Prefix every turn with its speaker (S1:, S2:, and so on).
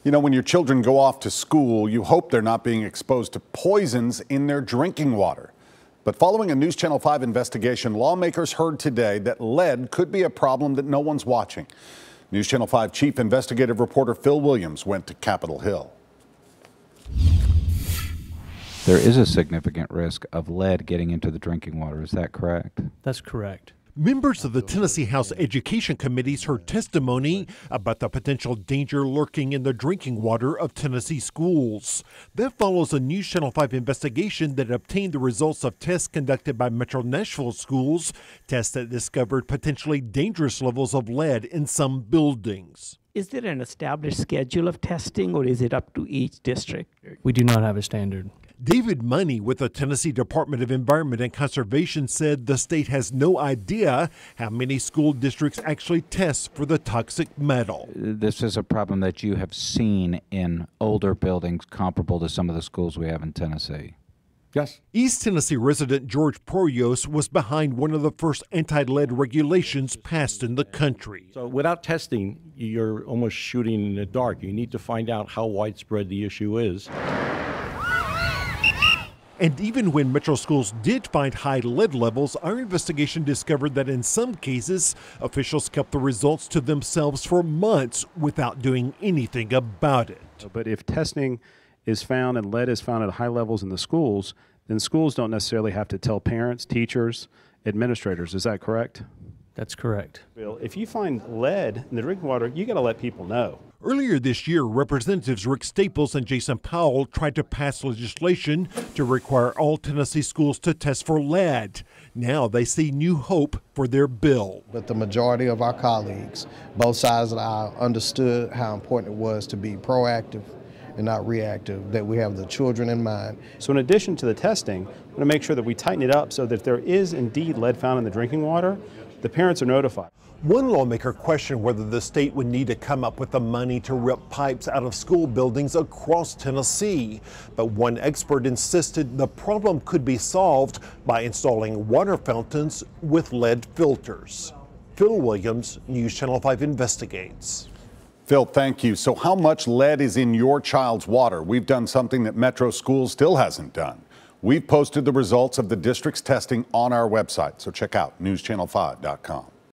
S1: You know, when your children go off to school, you hope they're not being exposed to poisons in their drinking water. But following a News Channel 5 investigation, lawmakers heard today that lead could be a problem that no one's watching. News Channel 5 chief investigative reporter Phil Williams went to Capitol Hill.
S2: There is a significant risk of lead getting into the drinking water. Is that correct?
S3: That's correct.
S4: Members of the Tennessee House Education Committees heard testimony about the potential danger lurking in the drinking water of Tennessee schools. That follows a News Channel 5 investigation that obtained the results of tests conducted by Metro Nashville schools, tests that discovered potentially dangerous levels of lead in some buildings.
S5: Is there an established schedule of testing, or is it up to each district?
S3: We do not have a standard.
S4: David Money with the Tennessee Department of Environment and Conservation said the state has no idea how many school districts actually test for the toxic metal.
S2: This is a problem that you have seen in older buildings comparable to some of the schools we have in Tennessee.
S4: Yes. East Tennessee resident George Proyos was behind one of the first anti-lead regulations passed in the country.
S6: So without testing, you're almost shooting in the dark. You need to find out how widespread the issue is.
S4: And even when Metro schools did find high lead levels, our investigation discovered that in some cases, officials kept the results to themselves for months without doing anything about it.
S7: But if testing is found and lead is found at high levels in the schools, then schools don't necessarily have to tell parents, teachers, administrators. Is that correct?
S3: That's correct.
S7: Bill, if you find lead in the drinking water, you got to let people know.
S4: Earlier this year, Representatives Rick Staples and Jason Powell tried to pass legislation to require all Tennessee schools to test for lead. Now they see new hope for their bill.
S8: But the majority of our colleagues, both sides of the aisle, understood how important it was to be proactive and not reactive, that we have the children in mind.
S7: So in addition to the testing, we want to make sure that we tighten it up so that if there is indeed lead found in the drinking water, the parents are notified.
S4: One lawmaker questioned whether the state would need to come up with the money to rip pipes out of school buildings across Tennessee. But one expert insisted the problem could be solved by installing water fountains with lead filters. Phil Williams, News Channel 5 Investigates.
S1: Phil, thank you. So how much lead is in your child's water? We've done something that Metro Schools still hasn't done. We've posted the results of the district's testing on our website, so check out newschannel5.com.